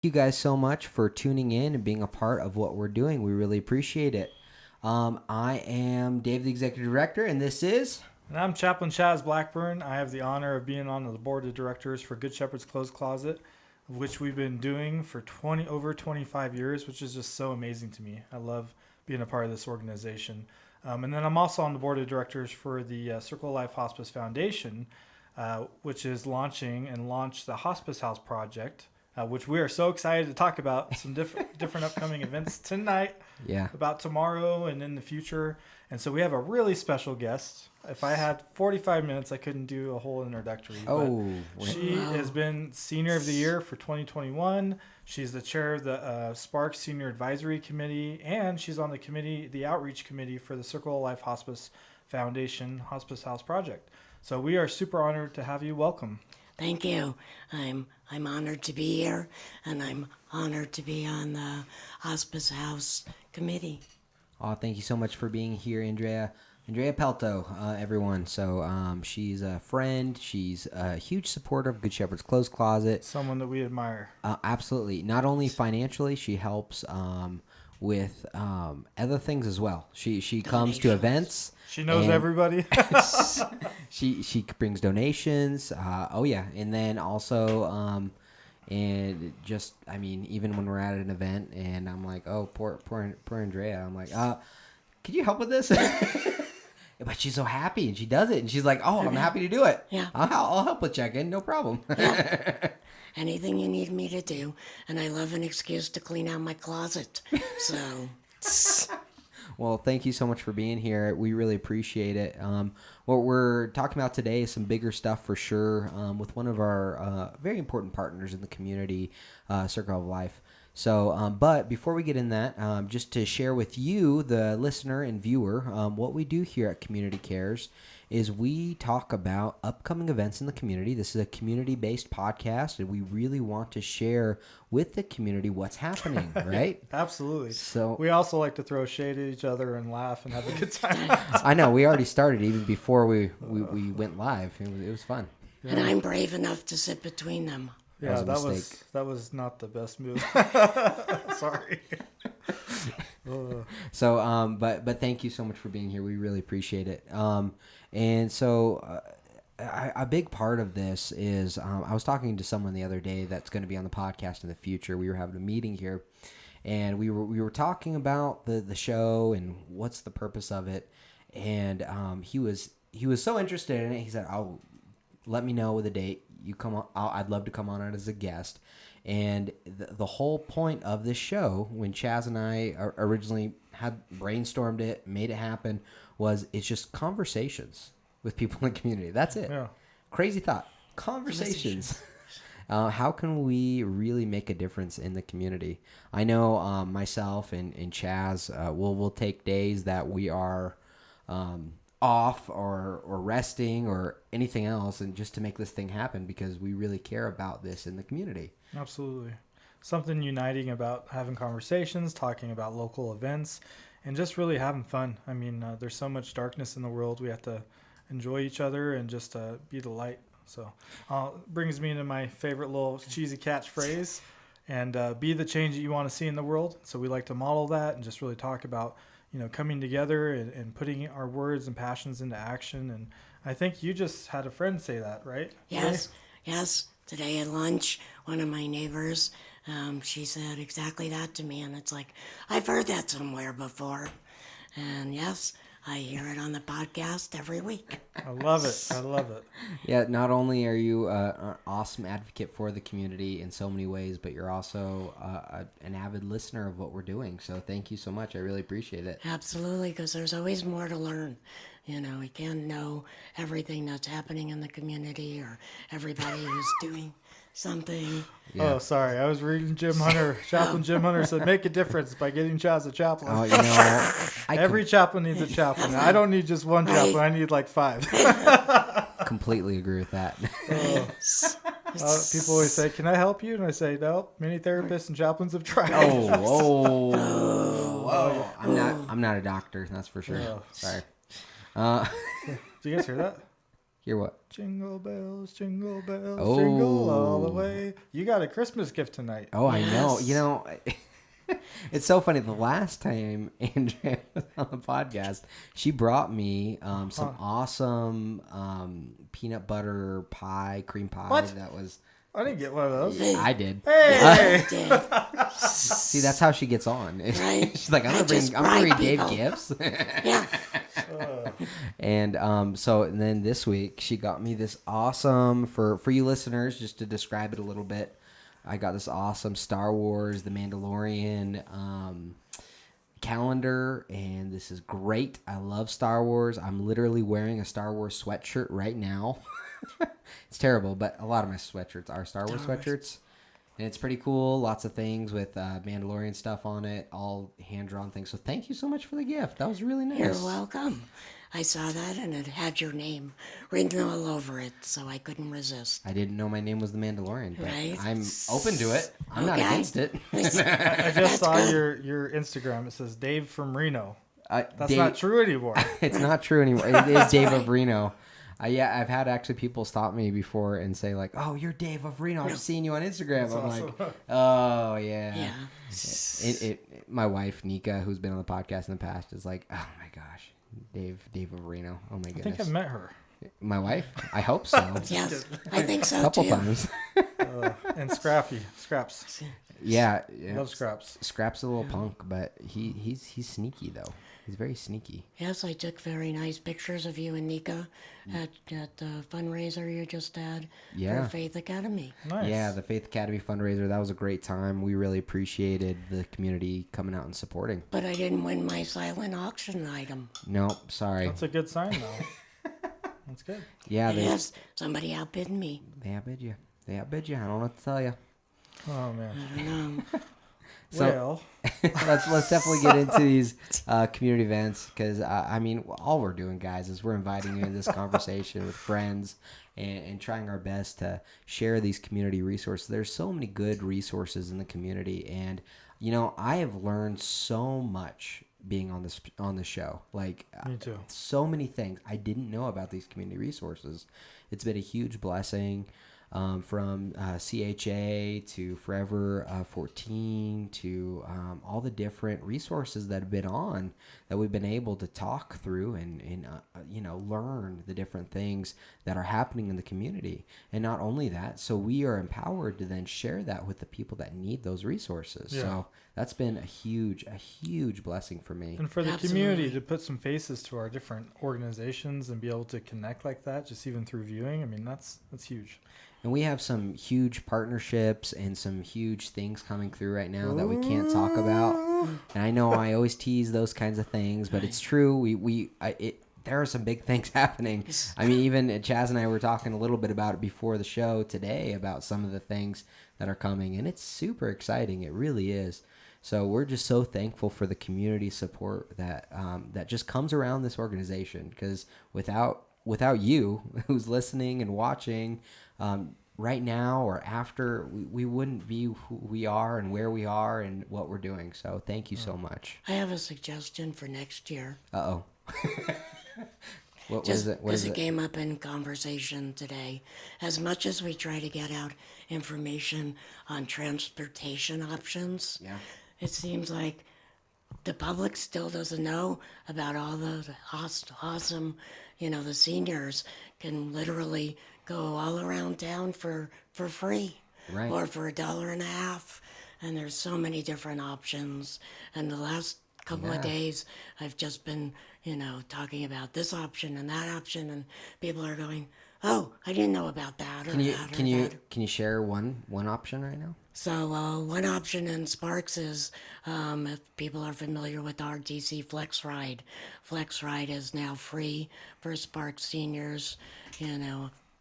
you guys so much for tuning in and being a part of what we're doing. We really appreciate it. I am Dave, the Executive Director, and this is... And I'm Chaplain Chaz Blackburn. I have the honor of being on the board of directors for Good Shepherd's Clothes Closet, of which we've been doing for over 25 years, which is just so amazing to me. I love being a part of this organization. And then I'm also on the board of directors for the Circle of Life Hospice Foundation, which is launched the Hospice House Project, which we are so excited to talk about some different upcoming events tonight, about tomorrow and in the future. And so we have a really special guest. If I had 45 minutes, I couldn't do a whole introductory. She has been Senior of the Year for 2021. She's the chair of the Sparks Senior Advisory Committee, and she's on the Outreach Committee for the Circle of Life Hospice Foundation Hospice House Project. So we are super honored to have you. Welcome. Thank you. I'm honored to be here, and I'm honored to be on the Hospice House Committee. Oh, thank you so much for being here, Andrea. Andrea Pelto, everyone. So she's a friend. She's a huge supporter of Good Shepherd's Clothes Closet. Someone that we admire. Absolutely. Not only financially, she helps with other things as well. She comes to events. She knows everybody. she brings donations. And then also and just, I mean, even when we're at an event and I'm like, oh, poor Andrea. I'm like, could you help with this? But she's so happy and she does it. And she's like, oh, I'm happy to do it. Yeah. I'll help with check-in. No problem. Yeah. Anything you need me to do. And I love an excuse to clean out my closet. So... Well, thank you so much for being here. We really appreciate it. What we're talking about today is some bigger stuff for sure with one of our very important partners in the community, Circle of Life. So, but before we get in that, just to share with you, the listener and viewer, what we do here at Community Cares is we talk about upcoming events in the community. This is a community-based podcast, and we really want to share with the community what's happening, right? Absolutely. So we also like to throw shade at each other and laugh and have a good time. I know. We already started even before we went live. It was fun. And I'm brave enough to sit between them. Yeah, that was not the best move. Sorry. So, but thank you so much for being here. We really appreciate it. And so, a big part of this is I was talking to someone the other day that's going to be on the podcast in the future. We were having a meeting here, and we were talking about the show and what's the purpose of it. And he was so interested in it. He said, "Oh, let me know with a date. You come on. I'd love to come on it as a guest." And the whole point of this show, when Chaz and I originally had brainstormed it, made it happen, was it's just conversations with people in the community. That's it. Yeah. Crazy thought. Conversations. How can we really make a difference in the community? I know myself and Chaz, we'll take days that we are off or resting or anything else, and just to make this thing happen because we really care about this in the community. Absolutely. Something uniting about having conversations, talking about local events, and just really having fun. I mean, there's so much darkness in the world. We have to enjoy each other and just be the light. So brings me into my favorite little cheesy catchphrase, and be the change that you want to see in the world. So we like to model that and just really talk about, coming together and putting our words and passions into action. And I think you just had a friend say that, right? Yes. Today at lunch, one of my neighbors, she said exactly that to me. And it's like, I've heard that somewhere before. And yes, I hear it on the podcast every week. I love it. Yeah, not only are you an awesome advocate for the community in so many ways, but you're also an avid listener of what we're doing. So thank you so much. I really appreciate it. Absolutely, because there's always more to learn. We can't know everything that's happening in the community or everybody who's doing something. Yeah. Oh, sorry. I was reading Jim Hunter. Chaplain Jim Hunter said, make a difference by getting Chaz a chaplain. Oh, you know what? Every chaplain needs a chaplain. I don't need just one chaplain. I need like 5. Completely agree with that. People always say, can I help you? And I say, no, many therapists and chaplains have tried. I'm not a doctor, that's for sure. Sorry. Do you guys hear that? Hear what? Jingle bells, jingle Oh. jingle all the way. You got a Christmas gift tonight. Oh, I know. Yes. You know, it's so funny. The last time Andrea was on the podcast, she brought me some awesome peanut butter pie, cream pie. What? That was. I didn't get one of those. I did. Hey! See, that's how she gets on. Right. She's like, I'm I just gonna bring bribe Dave people. gifts. Yeah. And and then this week she got me this awesome for you listeners, just to describe it a little bit. I got this awesome Star Wars, The Mandalorian calendar, and this is great. I love Star Wars. I'm literally wearing a Star Wars sweatshirt right now. It's terrible, but a lot of my sweatshirts are Star Wars sweatshirts. And it's pretty cool. Lots of things with Mandalorian stuff on it, all hand-drawn things. So thank you so much for the gift. That was really nice. You're welcome. I saw that and it had your name written all over it, so I couldn't resist. I didn't know my name was the Mandalorian, but Right. I'm open to it. I'm not Okay. against it. I just That's saw good. your Instagram. It says Dave from Reno. That's Dave- not true anymore. It's not true anymore. It is Dave of Reno. Yeah, I've had actually people stop me before and say like, "Oh, you're Dave of Reno. I've seen you on Instagram." I'm awesome. like, "Oh yeah." Yeah. My wife Nika, who's been on the podcast in the past, is like, "Oh my gosh, Dave of Reno. Oh my I goodness." think I've met her. My wife? I hope so. Yes, I think so A couple too. times. And Scraps. Yeah. Love Scraps. Scrap's a little punk, but he's sneaky though. He's very sneaky. Yes, I took very nice pictures of you and Nika at the fundraiser you just had Yeah. for Faith Academy. Nice. Yeah, the Faith Academy fundraiser, that was a great time. We really appreciated the community coming out and supporting. But I didn't win my silent auction item. Nope, sorry. That's a good sign, though. That's good. Yeah, Yes, somebody outbid me. they outbid you. They outbid you. I don't know what to tell you. Oh, man. I don't know. So Well, let's definitely get into these community events, because I mean, all we're doing, guys, is we're inviting you into this conversation with friends and trying our best to share these community resources. There's so many good resources in the community, and you know, I have learned so much being on this show. Like, me too. so many things I didn't know about these community resources. It's been a huge blessing. From CHA to Forever 14 to all the different resources that have been on, that we've been able to talk through and you know, learn the different things that are happening in the community. And not only that, so we are empowered to then share that with the people that need those resources. Yeah. So that's been a huge blessing for me. And for the Absolutely. community to put some faces to our different organizations and be able to connect like that, just even through viewing, I mean, that's huge. And we have some huge partnerships and some huge things coming through right now that we can't talk about. And I know I always tease those kinds of things, but it's true. There are some big things happening. I mean, even Chaz and I were talking a little bit about it before the show today, about some of the things that are coming, and it's super exciting. It really is. So we're just so thankful for the community support that that just comes around this organization, because without you who's listening and watching right now or after, we wouldn't be who we are and where we are and what we're doing. So thank you so much. I have a suggestion for next year. Uh-oh. What Just is it? What because is it it? came up in conversation today. As much as we try to get out information on transportation options, Yeah. it seems like the public still doesn't know about all the awesome, the seniors can literally go all around town for free, Right. or for $1.50. And there's so many different options. And the last couple Yeah. of days, I've just been, talking about this option and that option, and people are going, "Oh, I didn't know about that." Or Can you that, or can you that. can you share one option right now? So one option in Sparks is, if people are familiar with RTC Flex Ride is now free for Sparks seniors,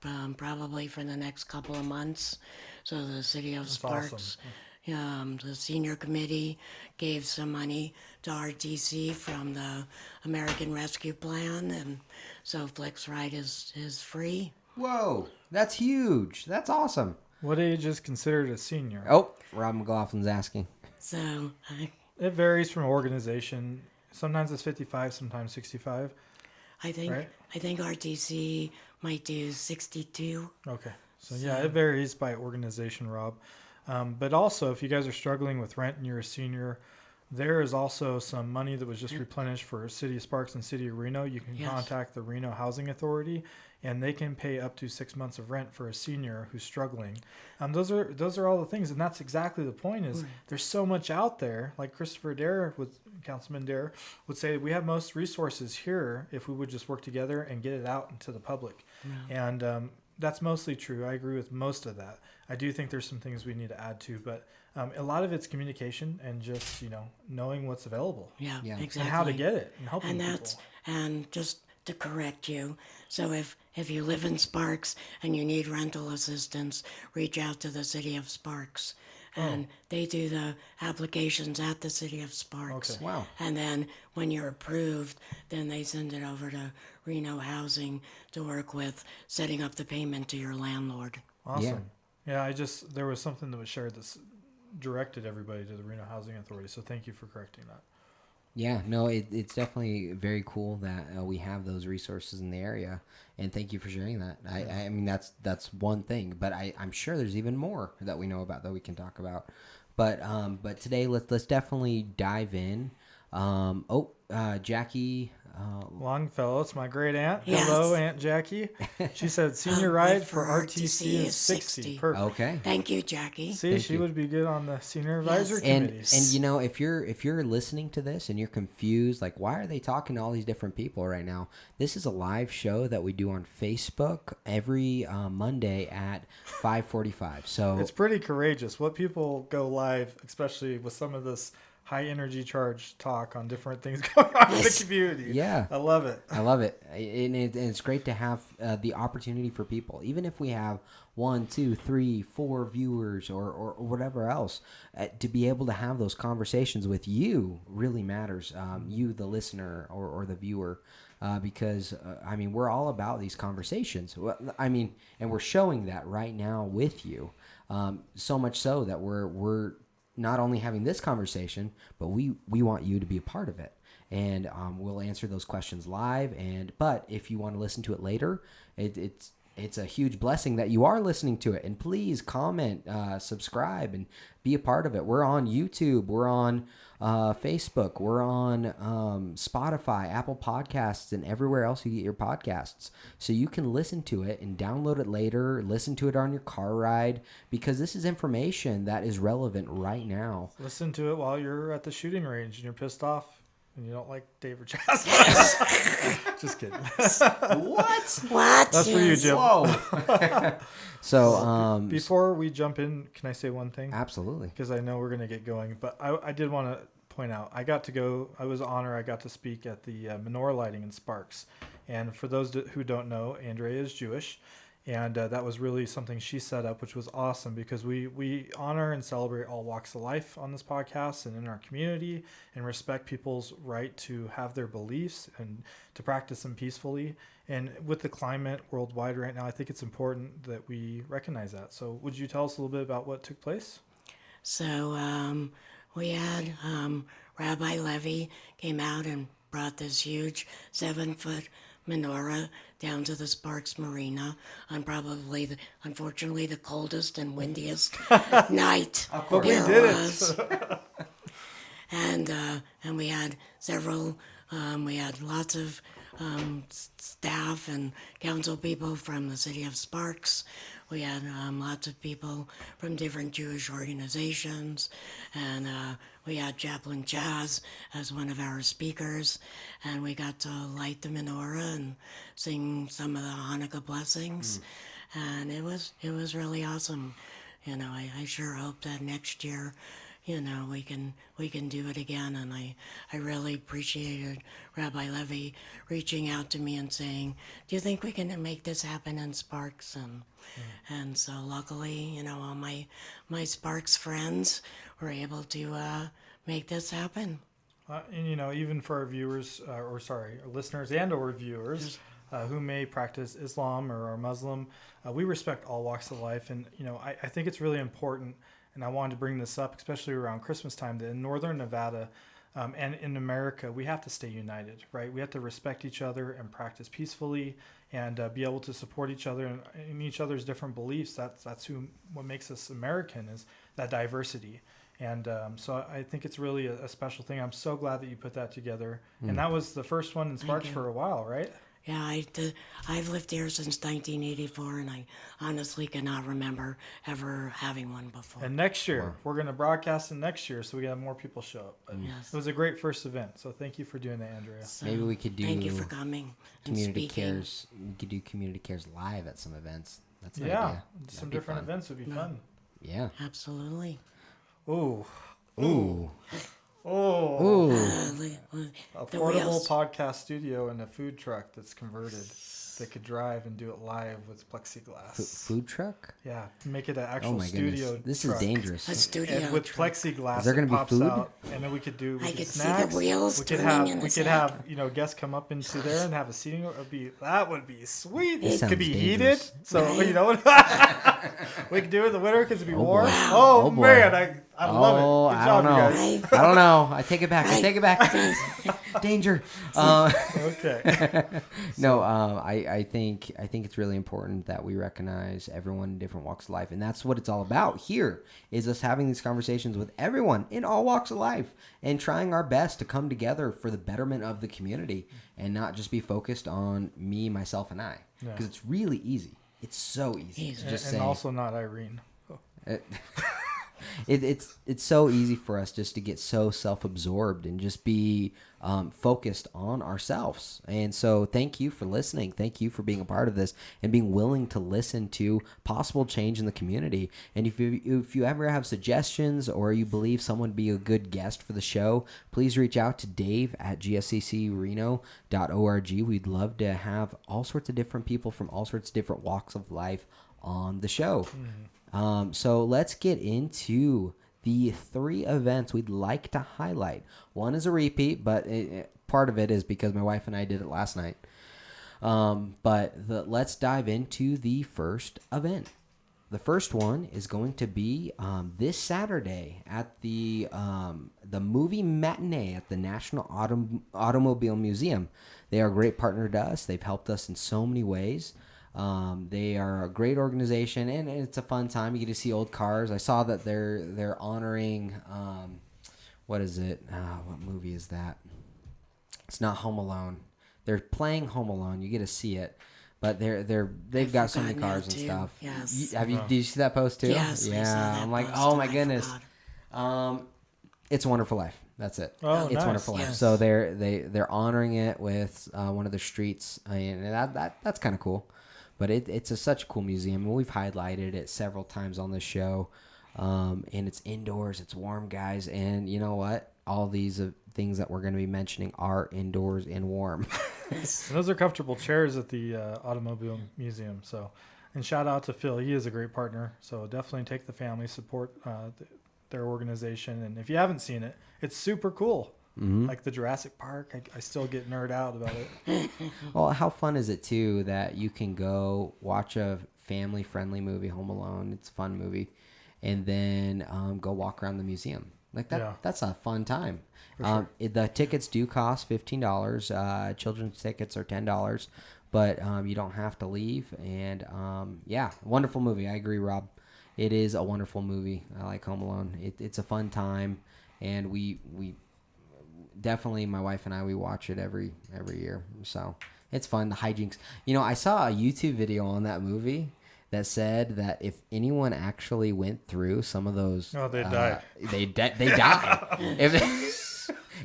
probably for the next couple of months. So the city of Sparks, the senior committee gave some money to RTC from the American Rescue Plan, and so Flex Ride is free. Whoa, that's huge. That's awesome. What age is considered a senior? Oh, Rob McLaughlin's asking. So It varies from organization. Sometimes it's 55, sometimes 65. I think right? I think RTC might do 62. Okay. So yeah, it varies by organization, Rob. But also, if you guys are struggling with rent and you're a senior, there is also some money that was just replenished for City of Sparks and City of Reno. You can Yes. contact the Reno Housing Authority, and they can pay up to 6 months of rent for a senior who's struggling. Those are all the things, and that's exactly the point. Is there's so much out there. Like Christopher Dare, Councilman Dare, would say we have most resources here if we would just work together and get it out into the public. And that's mostly true. I agree with most of that. I do think there's some things we need to add to, but a lot of it's communication and just knowing what's available Yeah, Yeah. exactly. and how to get it and helping And that's people. and just to correct you. So if you live in Sparks and you need rental assistance, reach out to the City of Sparks. And they do the applications at the City of Sparks. Okay. Wow. And then when you're approved, then they send it over to Reno Housing to work with setting up the payment to your landlord. Awesome. Yeah, there was something that was shared that directed everybody to the Reno Housing Authority. So thank you for correcting that. Yeah, no, it's definitely very cool that we have those resources in the area, and thank you for sharing that. I mean, that's one thing, but I'm sure there's even more that we know about that we can talk about. But today let's definitely dive in. Jackie. Longfellow, it's my great aunt. Yes. Hello, Aunt Jackie. She said senior ride for RTC is 60. Perfect. Okay. Thank you, Jackie. See, Thank she you. would be good on the senior advisory And committees. if you're listening to this and you're confused, like why are they talking to all these different people right now? This is a live show that we do on Facebook every Monday at 5:45. So It's pretty courageous. What people go live, especially with some of this high energy charge talk on different things going on in the community. Yeah. I love it. I love it, and it's great to have the opportunity for people, even if we have 1, 2, 3, 4 viewers or whatever else, to be able to have those conversations with you really matters. You, the listener or the viewer, because I mean we're all about these conversations. I mean, and we're showing that right now with you, so much so that we're not only having this conversation, but we want you to be a part of it. And we'll answer those questions live. But if you want to listen to it later, it's a huge blessing that you are listening to it. And please comment, subscribe, and be a part of it. We're on YouTube. We're on Facebook. We're on Spotify, Apple Podcasts, and everywhere else you get your podcasts. So you can listen to it and download it later, listen to it on your car ride, because this is information that is relevant right now. Listen to it while you're at the shooting range and you're pissed off and you don't like Dave or Jazz. Just kidding. What? What? That's for you, Jim. Whoa. So, Before we jump in, can I say one thing? absolutely. Because I know we're going to get going. But I did want to point out, I was an honor, I got to speak at the menorah lighting in Sparks. And for those who don't know, Andrea is Jewish. And that was really something she set up, which was awesome because we honor and celebrate all walks of life on this podcast and in our community and respect people's right to have their beliefs and to practice them peacefully. And with the climate worldwide right now, I think it's important that we recognize that. So would you tell us a little bit about what took place? So we had Rabbi Levy came out and brought this huge 7-foot menorah down to the Sparks Marina on probably, unfortunately, the coldest and windiest night But we there did was. And we had we had lots of staff and council people from the city of Sparks. We had lots of people from different Jewish organizations, and we had Chaplain Chaz as one of our speakers, and we got to light the menorah and sing some of the Hanukkah blessings, and it was really awesome. I sure hope that next year, we can do it again. And I really appreciated Rabbi Levy reaching out to me and saying, "Do you think we can make this happen in Sparks?" And so luckily, all my Sparks friends were able to make this happen. And even for our viewers, our listeners and or viewers who may practice Islam or are Muslim, we respect all walks of life. And I think it's really important, and I wanted to bring this up, especially around Christmas time, that in northern Nevada, And in America, we have to stay united, right? We have to respect each other and practice peacefully, and be able to support each other in each other's different beliefs. That's what makes us American, is that diversity. And so I think it's really a special thing. I'm so glad that you put that together. And that was the first one in Sparks for a while, right? Yeah, I've lived here since 1984, and I honestly cannot remember ever having one before. And next year, we're going to broadcast it next year, so we got more people show up. But Yes. it was a great first event, so thank you for doing that, Andrea. So, Maybe we could do Thank you for coming and community speaking. cares. We could do community cares live at some events. That's an Yeah, idea. some That'd be different fun. events would be fun. Yeah. Absolutely. Ooh. Ooh. Oh. Ooh. A The portable wheels. podcast studio and a food truck that's converted. They could drive and do it live with plexiglass. Food truck? Yeah, make it an Oh actual my studio goodness. This truck. is dangerous. A studio And with truck. plexiglass, Is there it gonna be pops food? out, and then we could do I could see the snacks. wheels we could turning have in we the could sack. have guests come up into there and have a seating. That would be sweet. This It could be sounds heated, dangerous. so Right. you know we could do it in the winter because it'd be warm. boy. Oh, Oh, boy. man, I love it. Oh, Good I job, don't you know. guys. I don't know. I take it back. I take it back. Danger. Okay. No, I think it's really important that we recognize everyone in different walks of life, and that's what it's all about. Here is us having these conversations with everyone in all walks of life, and trying our best to come together for the betterment of the community, and not just be focused on me, myself, and I. Yeah. Because it's really easy. It's so easy to just and say. also not Irene. It's so easy for us just to get so self-absorbed and just be focused on ourselves. And so thank you for listening. Thank you for being a part of this and being willing to listen to possible change in the community. And if you ever have suggestions, or you believe someone would be a good guest for the show, please reach out to Dave at gsccreno.org. We'd love to have all sorts of different people from all sorts of different walks of life on the show. So let's get into the 3 events we'd like to highlight. One is a repeat, but part of it is because my wife and I did it last night. Let's dive into the first event. The first one is going to be this Saturday at the movie matinee at the National Automobile Museum. They are a great partner to us. They've helped us in so many ways. They are a great organization, and it's a fun time. You get to see old cars. I saw that they're honoring what is it? What movie is that? It's not Home Alone. They're playing Home Alone. You get to see it, but they've got so many forgotten cars that and too. stuff. Yes. Did you see that post too? Yes, I Yeah. saw that I'm like, post oh and my I goodness. forgot. It's a Wonderful Life. That's it. Oh, It's nice. Wonderful Life. Yes. So they're honoring it with one of the streets, and that's kind of cool. But it's such a cool museum, and we've highlighted it several times on the show. And it's indoors, it's warm, guys, and you know what? All these things that we're going to be mentioning are indoors and warm. And those are comfortable chairs at the Automobile Museum. So, and shout out to Phil. He is a great partner. So definitely take the family, support their organization. And if you haven't seen it, it's super cool. Like the Jurassic Park, I still get nerd out about it. Well, how fun is it too that you can go watch a family-friendly movie, Home Alone? It's a fun movie, and then go walk around the museum. Like that. Yeah. That's a fun time. Sure. The tickets do cost $15. Children's tickets are $10, but you don't have to leave. And yeah, wonderful movie. I agree, Rob. It is a wonderful movie. I like Home Alone. It's a fun time, and we definitely, my wife and I, we watch it every year. So it's fun. The hijinks. You know, I saw a YouTube video on that movie that said that if anyone actually went through some of those, They die. They die.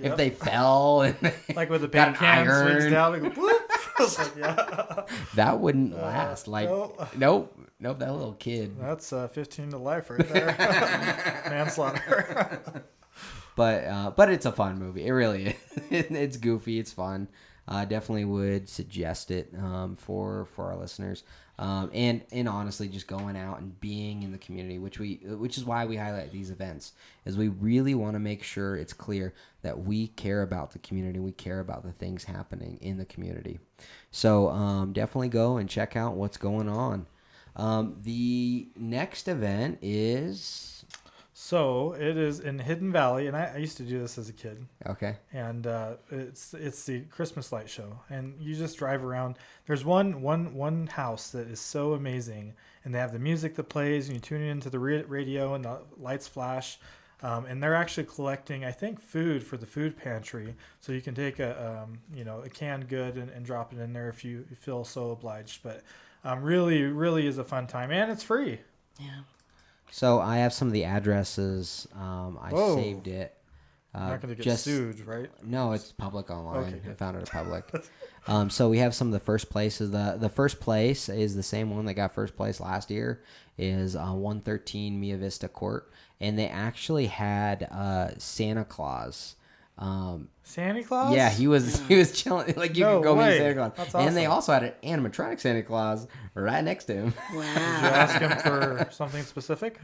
If they fell and Like with the got paint can an swings iron. down, they go whoop. I was like, yeah. that wouldn't last. Like, nope. nope. That little kid. That's 15 to life right there. Manslaughter. But it's a fun movie. It really is. It's goofy. It's fun. Definitely would suggest it for our listeners. And honestly, just going out and being in the community, which is why we highlight these events, is we really want to make sure it's clear that we care about the community. We care about the things happening in the community. So definitely go and check out what's going on. The next event is So it is in Hidden Valley, and I used to do this as a kid. Okay. And it's the Christmas light show, and you just drive around. There's one house that is so amazing, and they have the music that plays, and you tune into the radio, and the lights flash. And they're actually collecting, I think, food for the food pantry. So you can take a canned good and drop it in there if you feel so obliged. But really is a fun time, and it's free. Yeah. So I have some of the addresses. I Whoa. saved it. I'm not going to get sued, right? No, it's public online. Okay, I good. found it public. So we have some of the first places. The first place is the same one that got first place last year. Is 113 Mia Vista Court, and they actually had Santa Claus. Santa Claus? Yeah, he was chilling. Like you No could go way. meet Santa Claus, That's and they awesome. also had an animatronic Santa Claus right next to him. Did you Wow. ask him for something specific?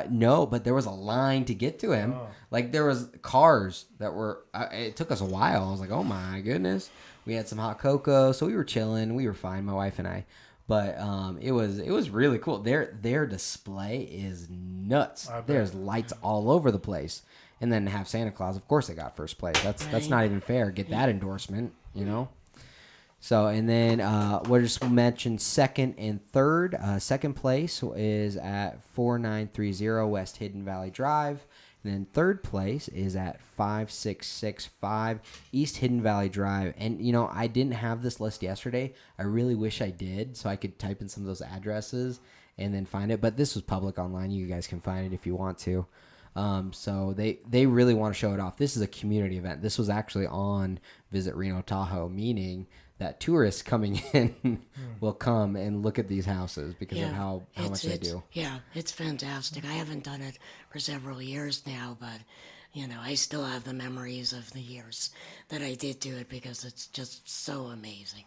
No, but there was a line to get to him. Oh. Like there was cars that were. It took us a while. I was like, oh my goodness. We had some hot cocoa, so we were chilling. We were fine, my wife and I. But it was really cool. Their display is nuts. I bet. There's lights all over the place, and then to have Santa Claus. Of course, they got first place. That's Right. not even fair. Get that endorsement, you know. So, and then we'll just mention second and third. Second place is at 4930 West Hidden Valley Drive. And then third place is at 5665 East Hidden Valley Drive. And, you know, I didn't have this list yesterday. I really wish I did, so I could type in some of those addresses and then find it. But this was public online. You guys can find it if you want to. So they really want to show it off. This is a community event. This was actually on Visit Reno Tahoe, meaning that tourists coming in will come and look at these houses because of how much they do. Yeah, it's fantastic. I haven't done it for several years now, but I still have the memories of the years that I did do it because it's just so amazing.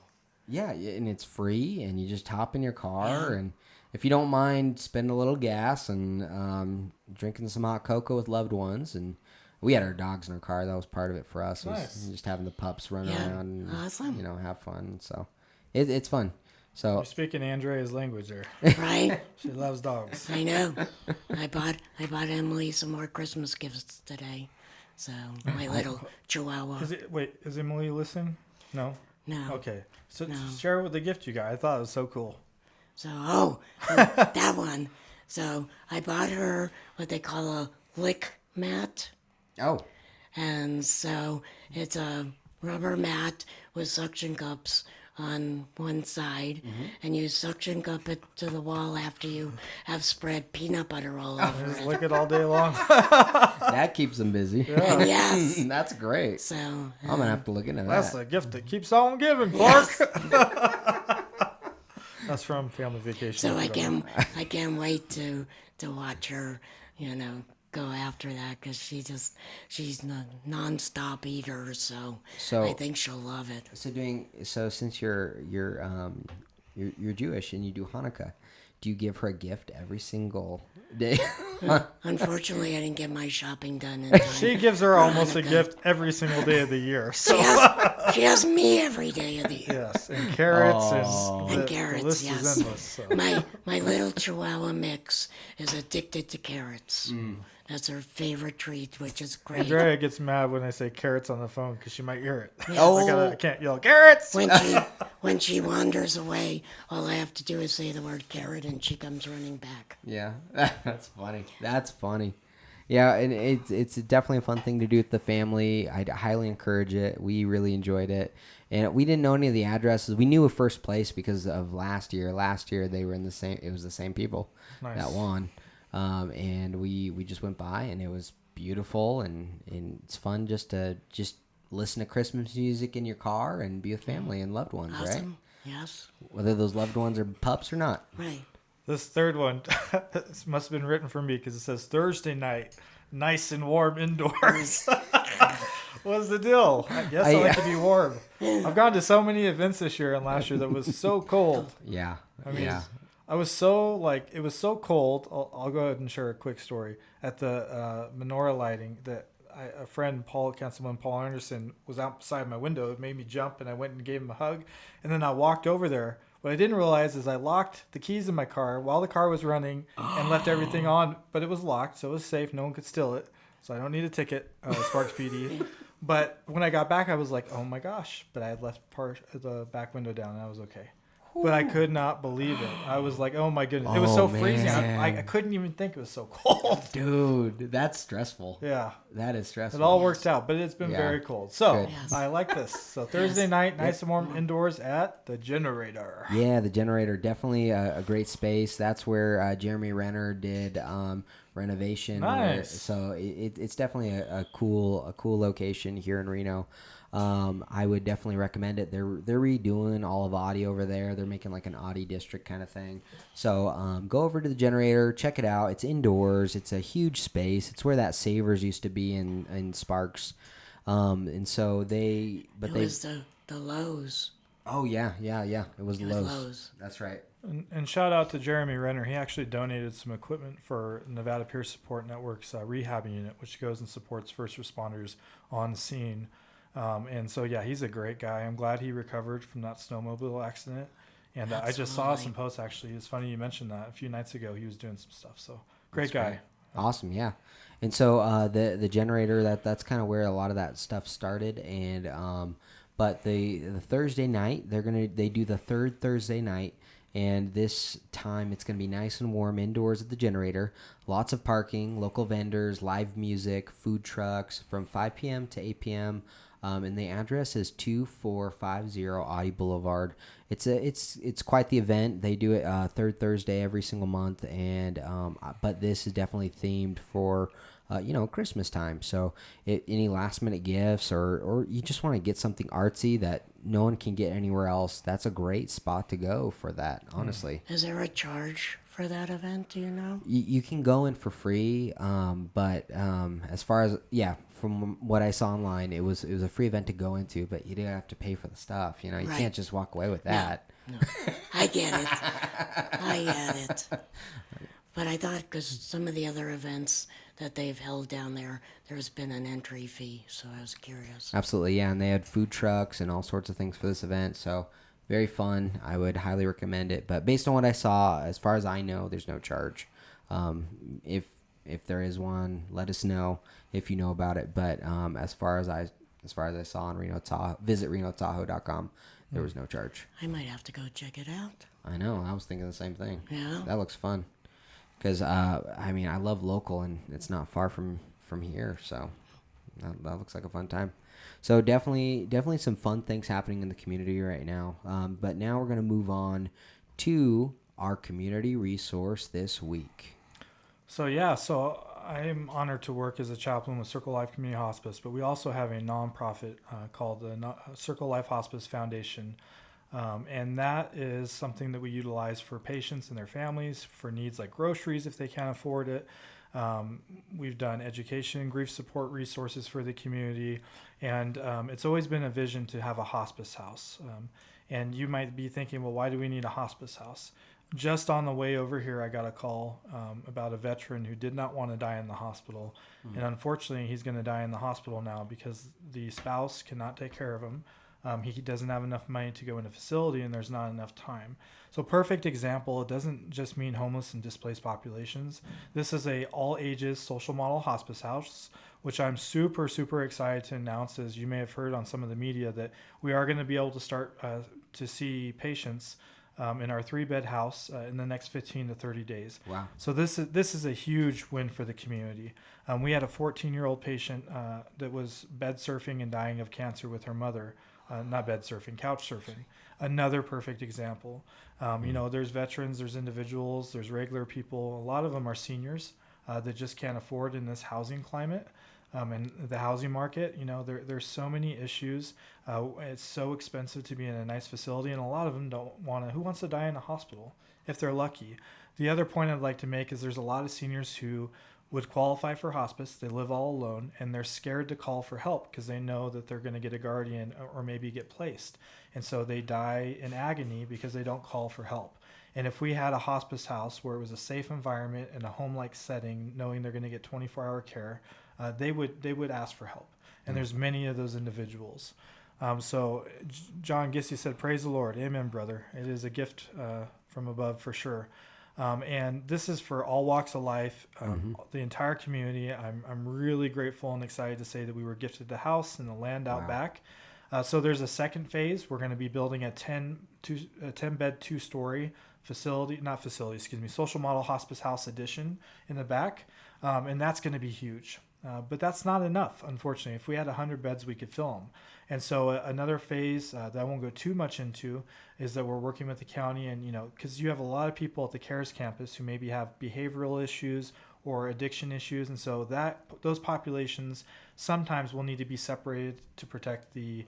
Yeah, and it's free, and you just hop in your car, and if you don't mind, spend a little gas and drinking some hot cocoa with loved ones. And we had our dogs in our car. That was part of it for us. Was Nice. just having the pups run Yeah, around and awesome. have fun. So it's fun. So You're speaking Andrea's language there. Right? She loves dogs. I know. I bought Emily some more Christmas gifts today. So my little Chihuahua. Is Emily listening? No. No. Okay. So No. share with the gift you got. I thought it was so cool. So that one. So I bought her what they call a lick mat. oh, And so it's a rubber mat with suction cups on one side, and you suction cup it to the wall after you have spread peanut butter all over Just it. lick it all day long. that keeps them busy. And yes, That's great. so I'm gonna have to look into That's that. the gift that keeps on giving, Clark. yes. That's from Family Vacation. So I can't wait to watch her, go after that because she's a non-stop eater. So So- I think she'll love it. So since you're Jewish and you do Hanukkah, do you give her a gift every single day? Unfortunately, I didn't get my shopping done in time. She gives her for almost a Hanukkah. gift every single day of the year. So She has me every day of the year. yes, and carrots Oh. and And the carrots, list yes. is endless. So. My little Chihuahua mix is addicted to carrots. That's her favorite treat, which is great. Andrea gets mad when I say carrots on the phone because she might hear it. Oh. I can't yell carrots. When she wanders away, all I have to do is say the word carrot, and she comes running back. Yeah, that's funny. That's funny. Yeah, and it's definitely a fun thing to do with the family. I'd highly encourage it. We really enjoyed it, and we didn't know any of the addresses. We knew a first place because of last year. Last year they were in the same. It was the same people Nice. that won, and we just went by, and it was beautiful, and it's fun just to listen to Christmas music in your car and be with family and loved ones, right? Awesome. Yes. Whether those loved ones are pups or not. Right. This third one this must have been written for me because it says Thursday night, nice and warm indoors. What's the deal? I guess I like to be warm. I've gone to so many events this year and last year that was so cold. Yeah. I mean, yeah. I was so it was so cold. I'll go ahead and share a quick story at the menorah lighting that a friend, Councilman Paul Anderson, was outside my window. It made me jump, and I went and gave him a hug. And then I walked over there What I didn't realize is I locked the keys in my car while the car was running and left everything on, but it was locked, so it was safe. No one could steal it, so I don't need a ticket, Sparks PD. But when I got back, I was like, oh my gosh, but I had left part of the back window down, and I was okay. But I could not believe it. I was like, oh my goodness. It was so freezing. I couldn't even think it was so cold. Dude, that's stressful. Yeah. That is stressful. It all worked out, but it's been very cold. So Yes. I like this. So Thursday night, nice and warm indoors at the Generator. Yeah, the Generator, definitely a great space. That's where Jeremy Renner did renovation. Nice. So it's definitely a cool location here in Reno. I would definitely recommend it. They're redoing all of Audi over there. They're making like an Audi district kind of thing. So go over to the Generator, check it out. It's indoors. It's a huge space. It's where that Savers used to be in Sparks. And so it was the Lowe's. Oh yeah. It was Lowe's. Lowe's. That's right. And shout out to Jeremy Renner. He actually donated some equipment for Nevada Peer Support Network's rehab unit, which goes and supports first responders on scene. And so, yeah, he's a great guy. I'm glad he recovered from that snowmobile accident. And I just saw some posts, actually. It's funny you mentioned that. A few nights ago, he was doing some stuff. So, great guy. Great. Awesome, yeah. And so the Generator, that's kind of where a lot of that stuff started. And but the Thursday night, they do the third Thursday night. And this time it's going to be nice and warm indoors at the Generator. Lots of parking, local vendors, live music, food trucks from 5 p.m. to 8 p.m. And the address is 2450 Audi Boulevard. It's quite the event. They do it third Thursday every single month, and but this is definitely themed for Christmas time. So any last minute gifts or you just want to get something artsy that no one can get anywhere else, that's a great spot to go for that, honestly. Is there a charge for that event? Do you know? You can go in for free, but as far as from what I saw online, it was a free event to go into, but you do have to pay for the stuff. You can't just walk away with that. No. I get it. But I thought because some of the other events that they've held down there's been an entry fee, so I was curious. Absolutely, yeah, and they had food trucks and all sorts of things for this event, so very fun. I would highly recommend it. But based on what I saw, as far as I know, there's no charge. If there is one, let us know if you know about it. But as far as I saw on Reno Tahoe, visit RenoTahoe.com, there was no charge. I might have to go check it out. I know. I was thinking the same thing. Yeah. That looks fun. Because I love local, and it's not far from here, so that looks like a fun time. So definitely some fun things happening in the community right now. But now we're going to move on to our community resource this week. So I am honored to work as a chaplain with Circle Life Community Hospice, but we also have a nonprofit called the Circle Life Hospice Foundation. And that is something that we utilize for patients and their families for needs like groceries if they can't afford it. We've done education, grief support resources for the community, and it's always been a vision to have a hospice house. And you might be thinking, well, why do we need a hospice house? Just on the way over here, I got a call about a veteran who did not want to die in the hospital. And unfortunately, he's going to die in the hospital now because the spouse cannot take care of him. He doesn't have enough money to go in a facility, and there's not enough time. So perfect example, it doesn't just mean homeless and displaced populations. This is a all ages social model hospice house, which I'm super, super excited to announce. As you may have heard on some of the media, that we are going to be able to start to see patients in our 3-bed house in the next 15 to 30 days. Wow. So this is a huge win for the community. We had a 14-year-old patient that was bed surfing and dying of cancer with her mother. Not bed surfing, couch surfing. Another perfect example. There's veterans, there's individuals, there's regular people. A lot of them are seniors that just can't afford in this housing climate. And the housing market, there's so many issues. It's so expensive to be in a nice facility, and a lot of them who wants to die in a hospital if they're lucky. The other point I'd like to make is there's a lot of seniors who would qualify for hospice. They live all alone, and they're scared to call for help because they know that they're going to get a guardian or maybe get placed. And so they die in agony because they don't call for help. And if we had a hospice house where it was a safe environment and a home-like setting, knowing they're going to get 24-hour care, they would ask for help. And there's many of those individuals. So John Gissy said, "Praise the Lord, Amen, brother. It is a gift from above for sure." And this is for all walks of life, the entire community. I'm really grateful and excited to say that we were gifted the house and the land out back. So there's a second phase. We're going to be building a 10 bed, 2-story social model hospice house addition in the back. And that's going to be huge. But that's not enough, unfortunately. If we had 100 beds, we could fill them. And so another phase that I won't go too much into is that we're working with the county, and because you have a lot of people at the CARES campus who maybe have behavioral issues or addiction issues, and so those populations sometimes will need to be separated to protect the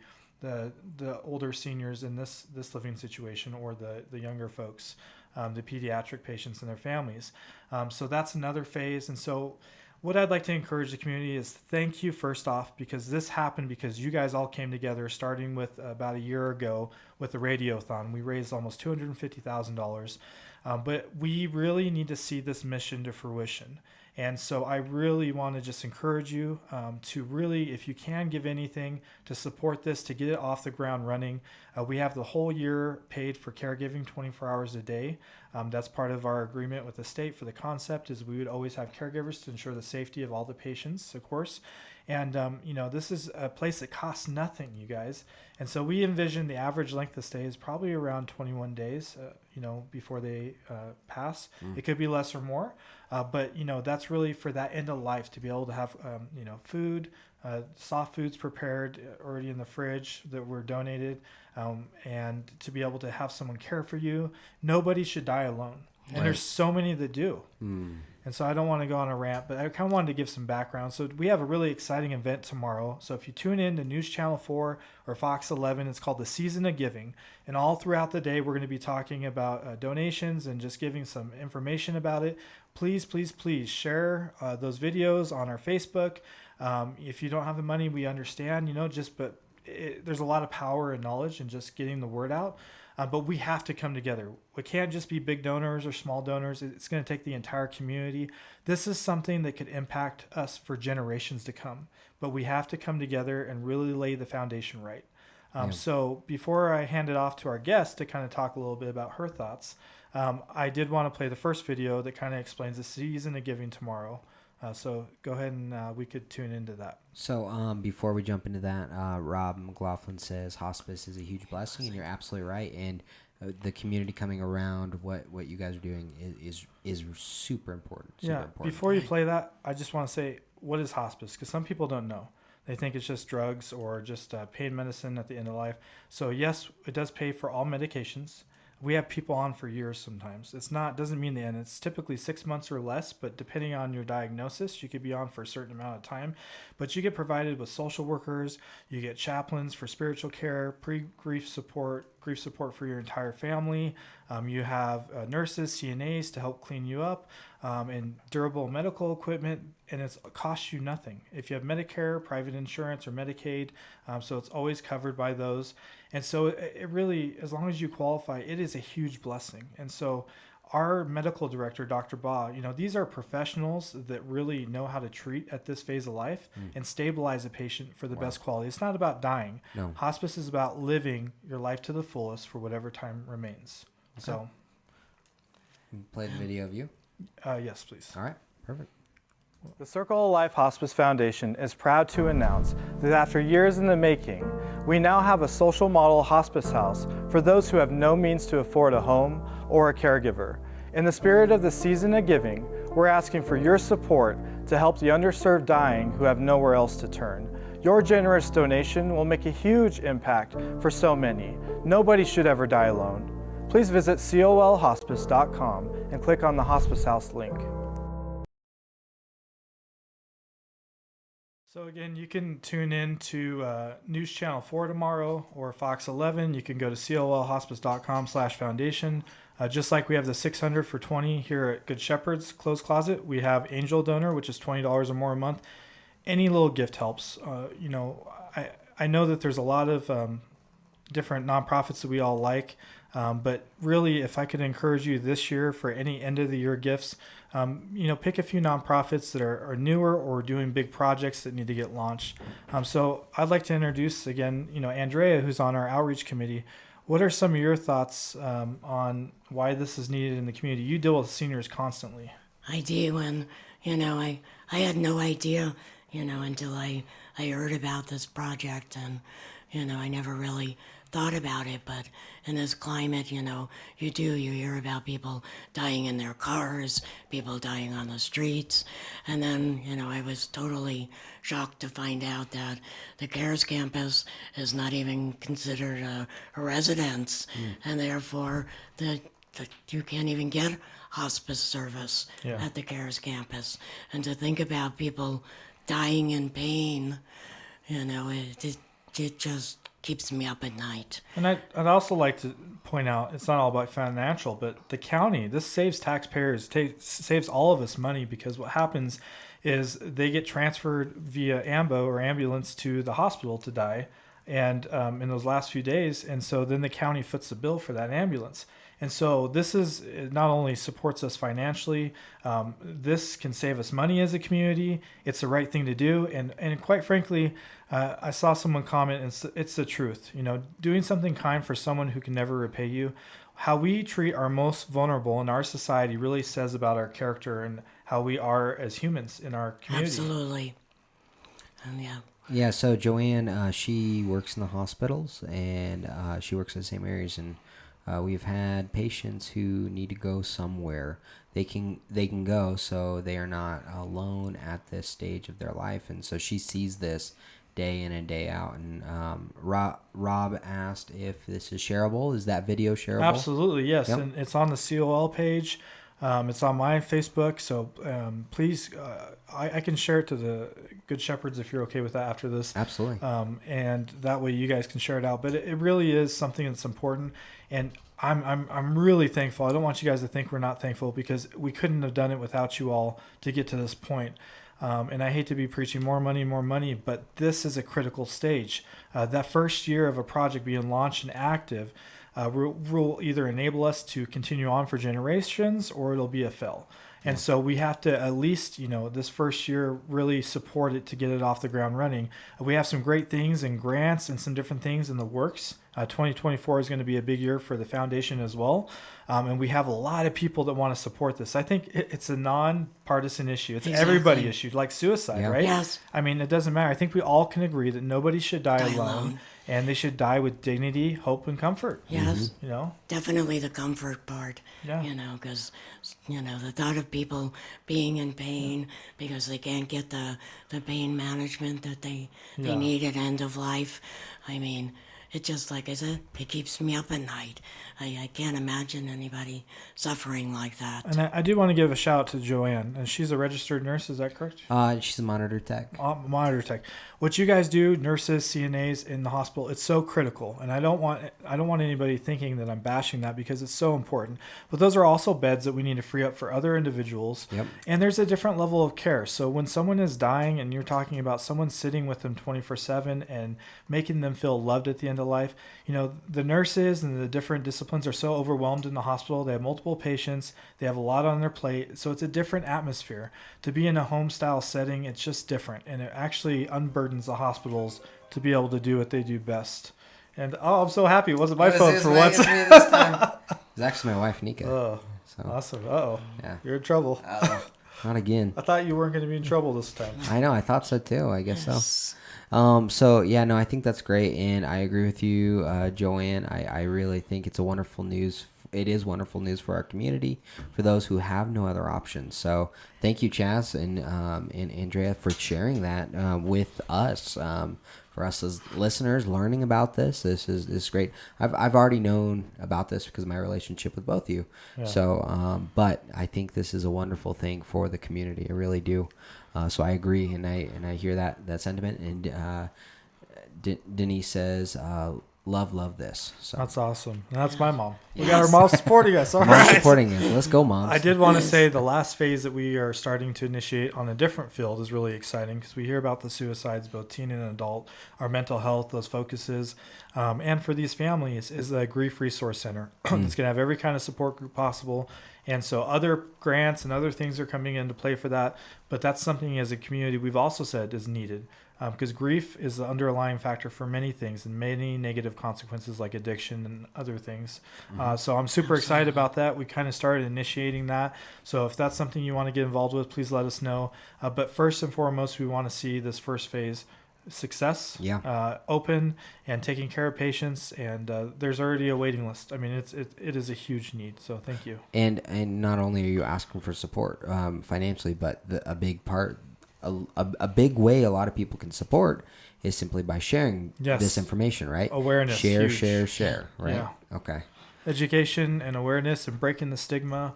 older seniors in this living situation, or the younger folks, the pediatric patients and their families. So that's another phase. And so what I'd like to encourage the community is thank you first off, because this happened because you guys all came together, starting with about a year ago with the Radiothon. We raised almost $250,000, but we really need to see this mission to fruition. And so I really want to just encourage you to really, if you can give anything to support this, to get it off the ground running. We have the whole year paid for caregiving 24 hours a day. That's part of our agreement with the state for the concept, is we would always have caregivers to ensure the safety of all the patients, of course. And, this is a place that costs nothing, you guys. And so we envision the average length of stay is probably around 21 days, before they pass. It could be less or more. But, that's really for that end of life, to be able to have, food, soft foods prepared already in the fridge that were donated, and to be able to have someone care for you. Nobody should die alone. And there's so many that do. And so I don't want to go on a rant, but I kind of wanted to give some background. So we have a really exciting event tomorrow. So if you tune in to News Channel 4 or Fox 11, it's called the Season of Giving. And all throughout the day, we're going to be talking about donations and just giving some information about it. Please, please, please share those videos on our Facebook. If you don't have the money, we understand, there's a lot of power and knowledge in just getting the word out. But we have to come together. We can't just be big donors or small donors. It's going to take the entire community. This is something that could impact us for generations to come. But we have to come together and really lay the foundation right. So before I hand it off to our guest to kind of talk a little bit about her thoughts, I did want to play the first video that kind of explains the Season of Giving tomorrow. So go ahead and we could tune into that. So before we jump into that, Rob McLaughlin says hospice is a huge blessing, and you're absolutely right. And the community coming around, what you guys are doing is super important. Super important. Before you play that, I just want to say, what is hospice? Because some people don't know. They think it's just drugs or just pain medicine at the end of life. So yes, it does pay for all medications. We have people on for years sometimes. Doesn't mean the end. It's typically 6 months or less, but depending on your diagnosis, you could be on for a certain amount of time. But you get provided with social workers, you get chaplains for spiritual care, grief support for your entire family. You have nurses, CNAs to help clean you up, and durable medical equipment, and it costs you nothing. If you have Medicare, private insurance, or Medicaid, so it's always covered by those. And so it really, as long as you qualify, it is a huge blessing. And so our medical director, Dr. Ba, these are professionals that really know how to treat at this phase of life and stabilize a patient for the best quality. It's not about dying. No. Hospice is about living your life to the fullest for whatever time remains. Okay. So, play the video of you. Yes, please. All right, perfect. The Circle of Life Hospice Foundation is proud to announce that after years in the making, we now have a social model hospice house for those who have no means to afford a home or a caregiver. In the spirit of the Season of Giving, we're asking for your support to help the underserved dying who have nowhere else to turn. Your generous donation will make a huge impact for so many. Nobody should ever die alone. Please visit colhospice.com and click on the Hospice House link. So again, you can tune in to News Channel 4 tomorrow or Fox 11. You can go to colhospice.com/foundation. Just like we have the 600 for 20 here at Good Shepherd's Clothes Closet, we have Angel Donor, which is $20 or more a month. Any little gift helps. I know that there's a lot of different nonprofits that we all like. But really, if I could encourage you this year for any end of the year gifts, pick a few nonprofits that are newer or doing big projects that need to get launched. So I'd like to introduce again, Andrea, who's on our outreach committee. What are some of your thoughts on why this is needed in the community? You deal with seniors constantly. I do, and I had no idea, until I heard about this project, and I never really thought about it. But in this climate, you hear about people dying in their cars, people dying on the streets, and then I was totally shocked to find out that the CARES campus is not even considered a residence, and therefore you can't even get hospice service at the CARES campus. And to think about people dying in pain, it just keeps me up at night. And I'd also like to point out, it's not all about financial, but the county, this saves taxpayers, saves all of us money, because what happens is they get transferred via AMBO or ambulance to the hospital to die, and in those last few days, and so then the county foots the bill for that ambulance. And so this not only supports us financially, this can save us money as a community. It's the right thing to do. And quite frankly, I saw someone comment, and it's the truth. Doing something kind for someone who can never repay you, how we treat our most vulnerable in our society really says about our character and how we are as humans in our community. Absolutely. Yeah. Yeah, so Joanne, she works in the hospitals, and she works in the same areas, and we've had patients who need to go somewhere. They can go, so they are not alone at this stage of their life. And so she sees this day in and day out. And Rob asked if this is shareable. Is that video shareable? Absolutely, yes. Yep. And it's on the COL page. It's on my Facebook. So please, I can share it to the Good Shepherds if you're okay with that after this. Absolutely. And that way you guys can share it out. But it really is something that's important. And I'm really thankful. I don't want you guys to think we're not thankful, because we couldn't have done it without you all to get to this point. And I hate to be preaching more money, but this is a critical stage. That first year of a project being launched and active will either enable us to continue on for generations, or it'll be a fail. And so we have to at least, this first year really support it to get it off the ground running. We have some great things and grants and some different things in the works. 2024 is going to be a big year for the foundation as well. And we have a lot of people that want to support this. I think it's a non-partisan issue. It's everybody issue, like suicide, right? Yes. I mean, it doesn't matter. I think we all can agree that nobody should die alone. And they should die with dignity, hope, and comfort. Yes. Definitely the comfort part. Yeah. Because, the thought of people being in pain because they can't get the pain management that they need at end of life. I mean, it just, like I said, it keeps me up at night. I can't imagine anybody suffering like that. And I do want to give a shout out to Joanne. And she's a registered nurse, is that correct? She's a monitor tech. Monitor tech. What you guys do, nurses, CNAs in the hospital, it's so critical. And I don't want anybody thinking that I'm bashing that, because it's so important. But those are also beds that we need to free up for other individuals. Yep. And there's a different level of care. So when someone is dying and you're talking about someone sitting with them 24/7 and making them feel loved at the end of life, the nurses and the different disciplines are so overwhelmed in the hospital. They have multiple patients. They have a lot on their plate. So it's a different atmosphere. To be in a home style setting, it's just different. And it actually unburdens the hospitals to be able to do what they do best. And I'm so happy it wasn't my phone for once. It's actually my wife, Nika. Oh, so. Awesome. Uh-oh. Yeah. You're in trouble. Not again. I thought you weren't going to be in trouble this time. I know. I thought so too. I guess Yes. so. I think that's great, and I agree with you, Joanne. I really think it's a wonderful news. It is wonderful news for our community, for those who have no other options. So thank you, Chaz and Andrea, for sharing that with us. For us as listeners, learning about this is great. I've already known about this because of my relationship with both of you. Yeah. So, but I think this is a wonderful thing for the community. I really do. So I agree, and I hear that sentiment. And Denise says, love this. So That's awesome. And that's my mom. We Yes. got our mom supporting us. All Mom's right. supporting us. Let's go, moms. I did want to say the last phase that we are starting to initiate on a different field is really exciting because we hear about the suicides, both teen and adult, our mental health, those focuses. And for these families is the Grief Resource Center. It's going to have every kind of support group possible. And so other grants and other things are coming into play for that. But that's something as a community we've also said is needed. Because grief is the underlying factor for many things and many negative consequences like addiction and other things. So I'm super excited about that. We kind of started initiating that. So if that's something you want to get involved with, please let us know. But first and foremost, we want to see this first phase success, open and taking care of patients. And there's already a waiting list. I mean, it is a huge need. So thank you. And not only are you asking for support financially, but a big part. A big way a lot of people can support is simply by sharing this information, right? Awareness. Share, huge. share, right? Yeah. Okay. Education and awareness and breaking the stigma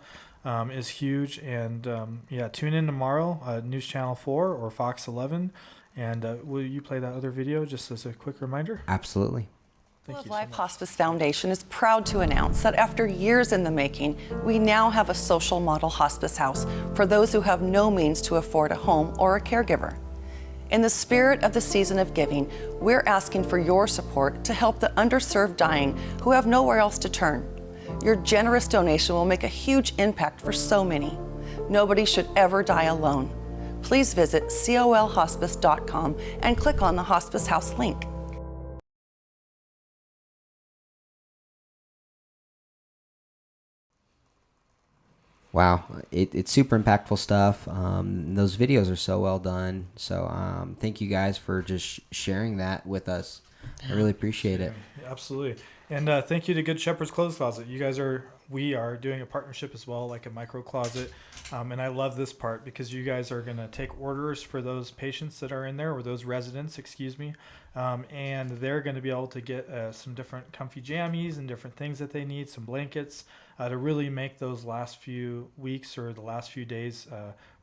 is huge. And tune in tomorrow, News Channel 4 or Fox 11. And will you play that other video just as a quick reminder? Absolutely. Thank Of you. Life Hospice Foundation is proud to announce that after years in the making, we now have a social model hospice house for those who have no means to afford a home or a caregiver. In the spirit of the season of giving, we're asking for your support to help the underserved dying who have nowhere else to turn. Your generous donation will make a huge impact for so many. Nobody should ever die alone. Please visit colhospice.com and click on the Hospice House link. Wow, it's super impactful stuff. Those videos are so well done. So thank you guys for just sharing that with us. I really appreciate it. Yeah, absolutely. And thank you to Good Shepherd's Clothes Closet. We are doing a partnership as well, like a micro closet. And I love this part because you guys are going to take orders for those patients that are in there, or those residents, excuse me. And they're going to be able to get some different comfy jammies and different things that they need, some blankets, to really make those last few weeks or the last few days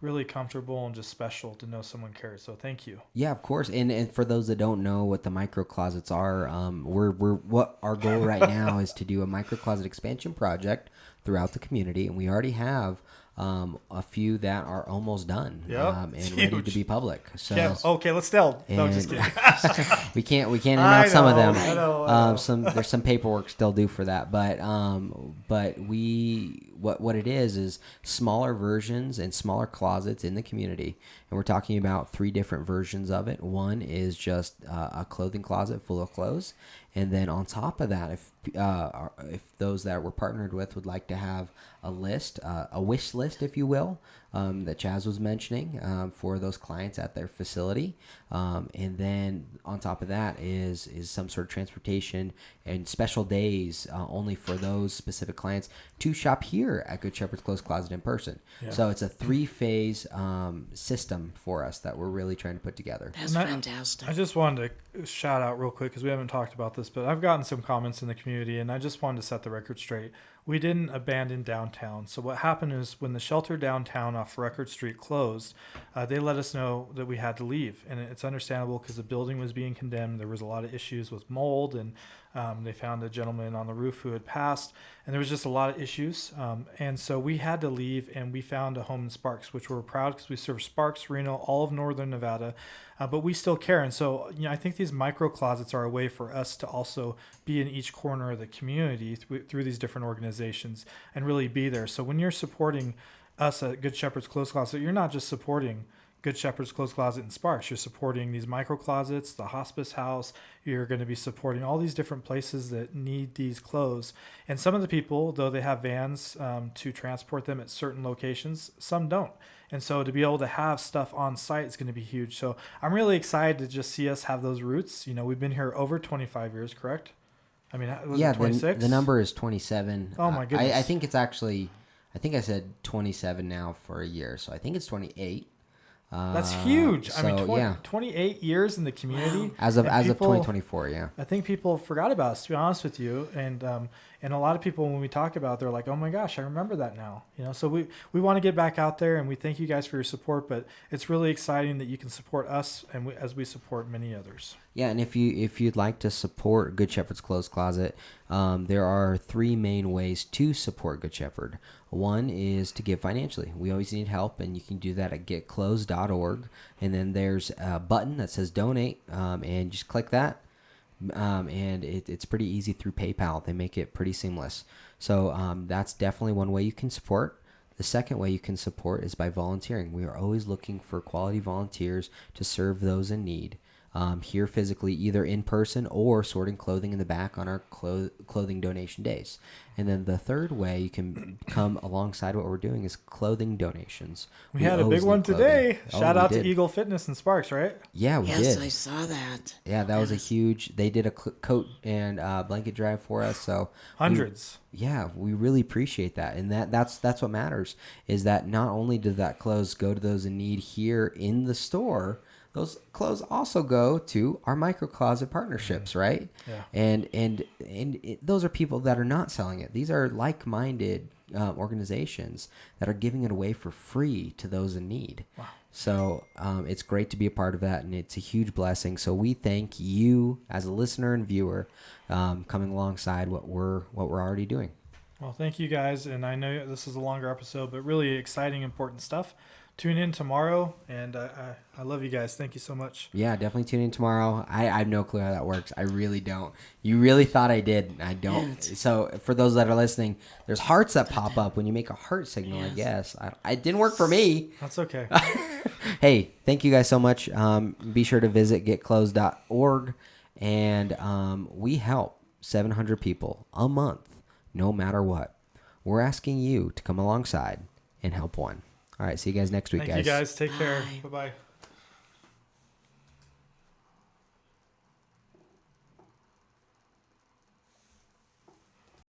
really comfortable and just special to know someone cares. So thank you. Yeah, of course. And for those that don't know what the micro closets are, we're what our goal right now is to do a micro closet expansion project throughout the community, and we already have a few that are almost done and ready to be public. So Yeah. Okay, let's tell. No, just kidding. we can't announce some of them. I know. There's some paperwork still due for that, but what it is smaller versions and smaller closets in the community, and we're talking about 3 different versions of it. One is just a clothing closet full of clothes, and then on top of that, if those that we're partnered with would like to have a list, a wish list, if you will, that Chaz was mentioning for those clients at their facility, and then on top of that is some sort of transportation and special days only for those specific clients to shop here at Good Shepherd's Clothes Closet in person. Yeah. So it's a 3-phase system for us that we're really trying to put together. That's fantastic. I just wanted to shout out real quick because we haven't talked about this, but I've gotten some comments in the community, and I just wanted to set the record straight. We didn't abandon downtown. So what happened is when the shelter downtown off Record Street closed, they let us know that we had to leave. And it's understandable because the building was being condemned. There was a lot of issues with mold, and they found a gentleman on the roof who had passed. And there was just a lot of issues. And so we had to leave, and we found a home in Sparks, which we're proud because we serve Sparks, Reno, all of northern Nevada. But we still care. And so, I think these micro closets are a way for us to also be in each corner of the community through these different organizations and really be there. So when you're supporting us at Good Shepherd's Clothes Closet, you're not just supporting Good Shepherd's Clothes Closet in Sparks. You're supporting these micro closets, the hospice house. You're going to be supporting all these different places that need these clothes. And some of the people, though they have vans to transport them at certain locations, some don't. And so to be able to have stuff on site is going to be huge. So I'm really excited to just see us have those roots. We've been here over 25 years, correct? I mean, was it 26? The number is 27. Oh my goodness. I think it's actually, I think I said 27 now for a year. So I think it's 28. That's huge. So, I mean, 28 years in the community. As of 2024, yeah. I think people forgot about us, to be honest with you. And And a lot of people, when we talk about it, they're like, oh my gosh, I remember that now. So we want to get back out there, and we thank you guys for your support, but it's really exciting that you can support us and as we support many others. Yeah, and if you'd like to support Good Shepherd's Clothes Closet, there are 3 main ways to support Good Shepherd. One is to give financially. We always need help, and you can do that at getclothes.org. And then there's a button that says donate, and just click that. And it's pretty easy through PayPal. They make it pretty seamless. So that's definitely one way you can support. The second way you can support is by volunteering. We are always looking for quality volunteers to serve those in need. Here physically, either in person or sorting clothing in the back on our clothing donation days. And then the third way you can come alongside what we're doing is clothing donations. We had a big always one need clothing. today. Oh, Shout we out to did. Eagle Fitness and Sparks, right? Yeah, we Yes, did. I saw that. Yeah, that was a huge. They did a coat and blanket drive for us. So Hundreds. we really appreciate that, and that's what matters. Is that not only did that clothes go to those in need here in the store, those clothes also go to our micro closet partnerships, right? Yeah. And those are people that are not selling it. These are like-minded organizations that are giving it away for free to those in need. Wow. So it's great to be a part of that, and it's a huge blessing. So we thank you as a listener and viewer coming alongside what we're already doing. Well, thank you guys, and I know this is a longer episode, but really exciting, important stuff. Tune in tomorrow, and I love you guys. Thank you so much. Yeah, definitely tune in tomorrow. I have no clue how that works. I really don't. You really thought I did. I don't. So for those that are listening, there's hearts that pop up when you make a heart signal, I guess. It didn't work for me. That's okay. Hey, thank you guys so much. Be sure to visit getclothes.org, and we help 700 people a month, no matter what. We're asking you to come alongside and help one. All right, see you guys next week, Thank you guys. Take care. Bye. Bye-bye.